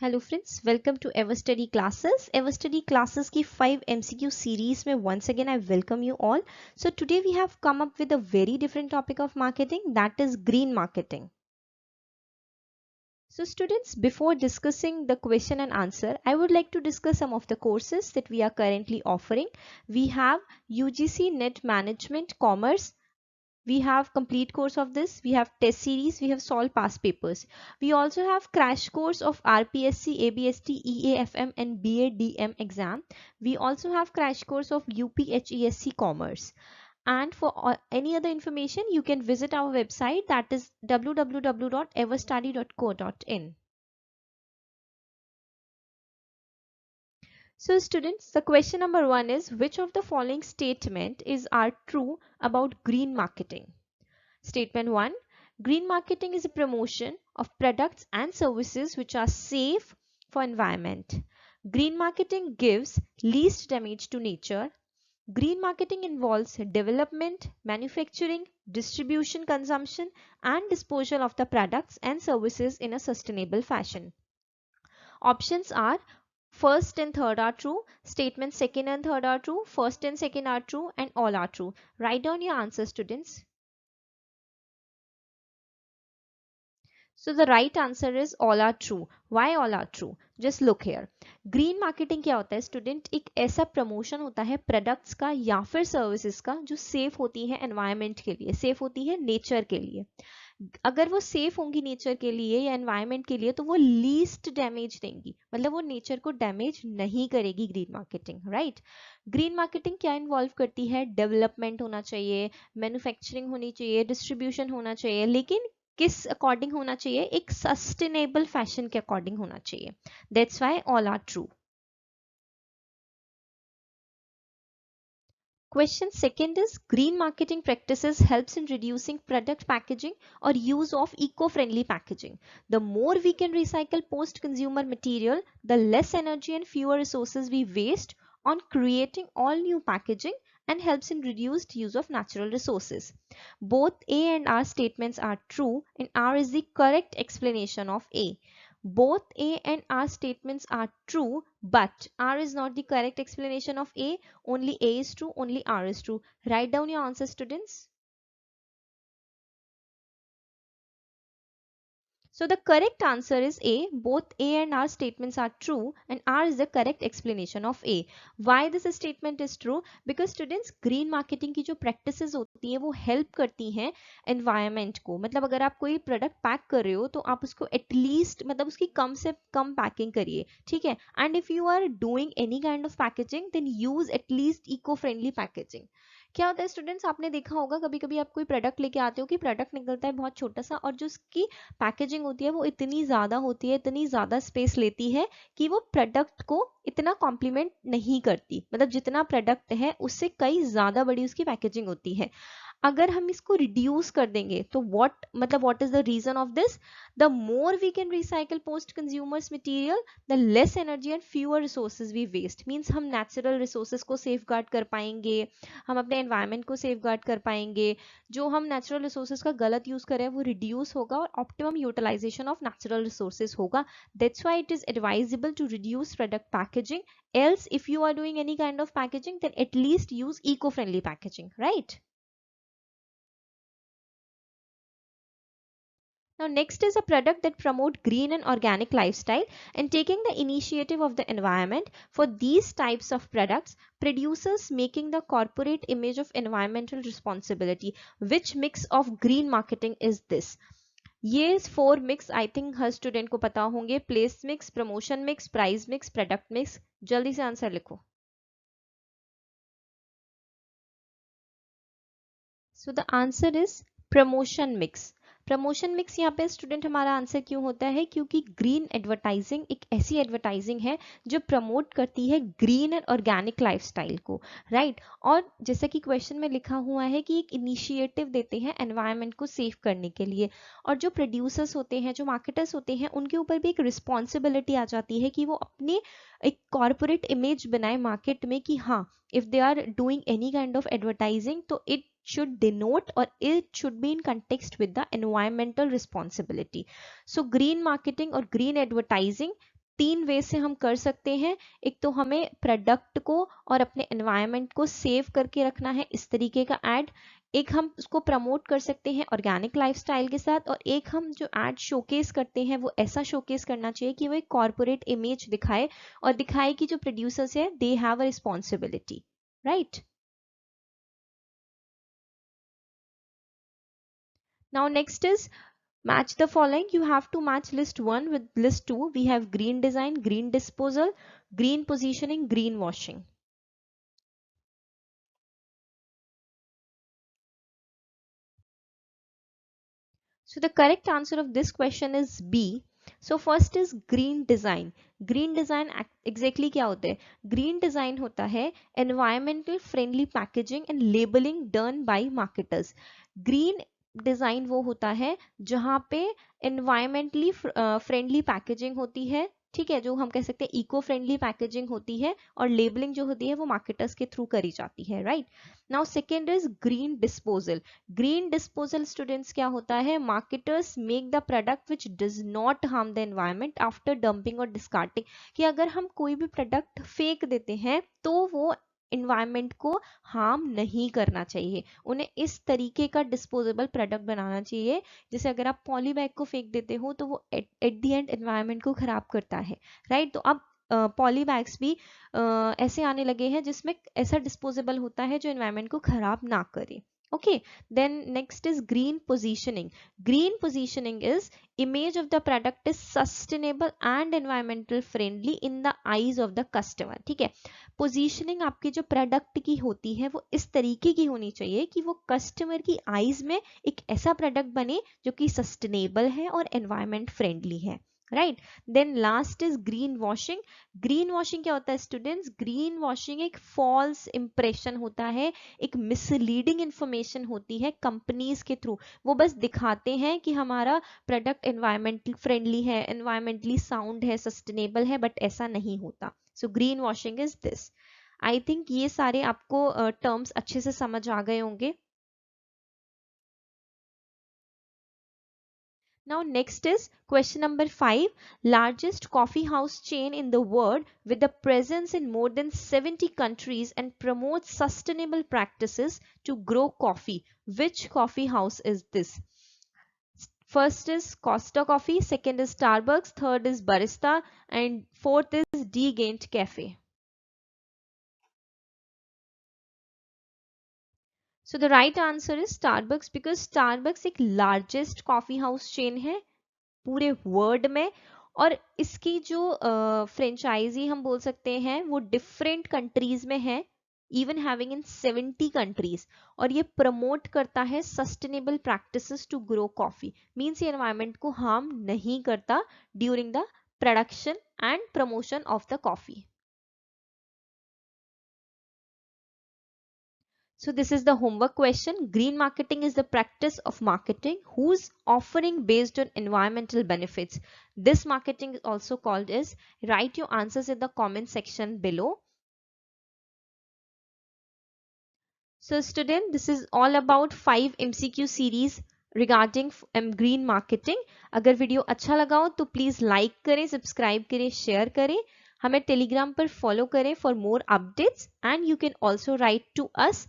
Hello friends, welcome to ever study classes. Ever study classes की 5 MCQ series में once again I welcome you all. So today we have come up with a very different topic of marketing, that is green marketing. So students, before discussing the question and answer, I would like to discuss some of the courses that we are currently offering. We have UGC Net Management Commerce. We have complete course of this, we have test series, we have solved past papers. We also have crash course of RPSC, ABST, EAFM and BADM exam. We also have crash course of UPHESC Commerce. And for any other information, you can visit our website, that is www.everstudy.co.in. So students, the question number 1 is, which of the following statement are true about green marketing? Statement 1. Green marketing is a promotion of products and services which are safe for environment. Green marketing gives least damage to nature. Green marketing involves development, manufacturing, distribution, consumption and disposal of the products and services in a sustainable fashion. Options are first and third are true, statements second and third are true, first and second are true and all are true. Write down your answers, students. So the right answer is all are true. Why all are true? Just look here. Green marketing क्या होता है student? एक ऐसा promotion होता है products का या फिर सर्विसेज का जो सेफ होती है एनवायरनमेंट के लिए, सेफ होती है नेचर के लिए. अगर वो सेफ होंगी नेचर के लिए या एनवायरनमेंट के लिए तो वो लीस्ट डैमेज देंगी, मतलब वो नेचर को डैमेज नहीं करेगी green marketing, right? Green marketing क्या इन्वॉल्व करती है? डेवलपमेंट होना चाहिए, मैन्युफैक्चरिंग होनी चाहिए, डिस्ट्रीब्यूशन होना चाहिए, लेकिन किस अकॉर्डिंग होना चाहिए? एक सस्टेनेबल फैशन के अकॉर्डिंग होना चाहिए. That's why all are true. Question second is, green marketing practices helps in reducing product packaging or use of eco-friendly packaging. The more we can recycle post-consumer material, the less energy and fewer resources we waste on creating all new packaging and helps in reduced use of natural resources. Both A and R statements are true and R is the correct explanation of A. Both A and R statements are true, but R is not the correct explanation of A. Only A is true, only R is true. Write down your answer, students. So the correct answer is A. Both A and R statements are true and R is the correct explanation of A. Why this statement is true? Because students, green marketing की जो practices होती है वो help करती हैं environment को. मतलब अगर आप कोई product pack कर रहे हो तो आप उसको at least मतलब उसकी कम से कम packing करिए, ठीक है? And if you are doing any kind of packaging, then use at least eco-friendly packaging. क्या होता है स्टूडेंट्स, आपने देखा होगा कभी कभी आप कोई प्रोडक्ट लेके आते हो कि प्रोडक्ट निकलता है बहुत छोटा सा और जो उसकी पैकेजिंग होती है वो इतनी ज़्यादा होती है, इतनी ज़्यादा स्पेस लेती है कि वो प्रोडक्ट को इतना कॉम्प्लीमेंट नहीं करती. मतलब जितना प्रोडक्ट है उससे कई ज़्यादा बड़ी उसकी पैकेजिंग होती है. अगर हम इसको रिड्यूस कर देंगे तो what is the reason of this? The more we can recycle post consumers material, the less energy and fewer resources we waste. Means हम नेचुरल रिसोर्सेज को सेफ गार्ड कर पाएंगे, हम अपने एनवायरनमेंट को सेफ गार्ड कर पाएंगे. जो हम नेचुरल रिसोर्सेज का गलत यूज करें वो रिड्यूस होगा और optimum utilisation of natural resources होगा. That's why it is advisable to reduce product packaging. Else if you are doing any kind of packaging, then at least use eco-friendly packaging, right? Now next is a product that promote green and organic lifestyle and taking the initiative of the environment. For these types of products, producers making the corporate image of environmental responsibility. Which mix of green marketing is this? ये 4 mix I think her student को पता होंगे. Place mix, promotion mix, price mix, product mix. जल्दी से answer लिखो. So the answer is promotion mix. Promotion mix यहाँ पे student हमारा आंसर क्यों होता है? क्योंकि ग्रीन एडवर्टाइजिंग एक ऐसी एडवर्टाइजिंग है जो प्रमोट करती है ग्रीन एंड ऑर्गेनिक लाइफस्टाइल को, राइट? और जैसा कि क्वेश्चन में लिखा हुआ है कि एक इनिशिएटिव देते हैं एनवायरनमेंट को सेफ करने के लिए. और जो प्रोड्यूसर्स होते हैं, जो मार्केटर्स होते हैं, उनके ऊपर भी एक रिस्पॉन्सिबिलिटी आ जाती है कि वो अपने एक कॉर्पोरेट इमेज बनाए मार्केट में कि हाँ, if they are doing any kind of advertising तो it should denote or it should be in context with the environmental responsibility. So green marketing or green advertising तीन वे से हम कर सकते हैं। एक तो हमें प्रोडक्ट को और अपने एनवायरनमेंट को सेव करके रखना है, इस तरीके का एड। एक हम उसको प्रमोट कर सकते हैं ऑर्गेनिक लाइफस्टाइल के साथ, और एक हम जो एड शोकेस करते हैं वो ऐसा शोकेस करना चाहिए कि वो एक कॉर्पोरेट इमेज दिखाए और दिखाए कि जो प्रोड्यूसर्स है they have a responsibility, right. Now next is match the following. You have to match list 1 with list 2. We have green design, green disposal, green positioning, green washing. So the correct answer of this question is B. So first is green design. Green design exactly क्या होता है? Green design होता है environmental friendly packaging and labeling done by marketers. Green design वो होता है जहाँ पे environmentally friendly packaging होती है, ठीक है, जो हम कह सकते हैं इको फ्रेंडली पैकेजिंग होती है, और लेबलिंग जो होती है वो मार्केटर्स के थ्रू करी जाती है, right. Now second is green disposal. Green disposal students क्या होता है? Marketers make the product which does not harm the environment after dumping और डिस्कार्डिंग. कि अगर हम कोई भी प्रोडक्ट फेंक देते हैं तो वो इन्वायरमेंट को हार्म नहीं करना चाहिए, उन्हें इस तरीके का डिस्पोजेबल प्रोडक्ट बनाना चाहिए। जैसे अगर आप पॉली बैग को फेंक देते हो तो वो एट द एंड एनवायरमेंट को खराब करता है, राइट। तो अब पॉली बैग्स भी ऐसे आने लगे हैं जिसमें ऐसा डिस्पोजेबल होता है जो एनवायरमेंट को खराब ना करे। Okay, then next is green positioning. Green positioning is image of the product is sustainable and environmental friendly in the eyes of the customer. ठीक है, positioning आपकी जो प्रोडक्ट की होती है वो इस तरीके की होनी चाहिए कि वो कस्टमर की आईज में एक ऐसा प्रोडक्ट बने जो कि सस्टेनेबल है और एनवायरमेंट फ्रेंडली है, right. Then last is green washing. Green washing क्या होता है स्टूडेंट्स? ग्रीन वॉशिंग एक फॉल्स इंप्रेशन होता है, एक मिसलीडिंग इंफॉर्मेशन होती है कंपनीज के थ्रू। वो बस दिखाते हैं कि हमारा प्रोडक्ट एनवायरमेंटल फ्रेंडली है, एनवायरमेंटली साउंड है, सस्टेनेबल है, बट ऐसा नहीं होता। So green washing is this. I think ये सारे आपको टर्म्स अच्छे से समझ आ गए होंगे. Now next is question number 5. Largest coffee house chain in the world with a presence in more than 70 countries and promotes sustainable practices to grow coffee. Which coffee house is this? First is Costa Coffee, second is Starbucks, third is Barista, and fourth is D Gaint Cafe. So the right answer is Starbucks, because Starbucks एक largest coffee house chain है पूरे world में, और इसकी जो franchise हम बोल सकते हैं वो डिफरेंट कंट्रीज में है, इवन हैविंग इन 70 कंट्रीज, और ये प्रमोट करता है sustainable practices to grow coffee. Means ये एनवायरनमेंट को हार्म नहीं करता during the production and promotion of the coffee. So this is the homework question. Green marketing is the practice of marketing whose offering based on environmental benefits. This marketing is also called as. Write your answers in the comment section below. So student, this is all about 5 MCQ series regarding green marketing. अगर video अच्छा लगा हो तो please like करें, subscribe करें, share करें, हमें Telegram पर फॉलो करें for more updates, and you can also write to us.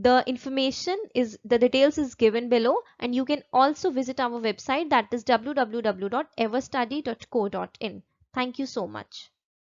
The information is, the details is given below, and you can also visit our website, that is www.everstudy.co.in. Thank you so much.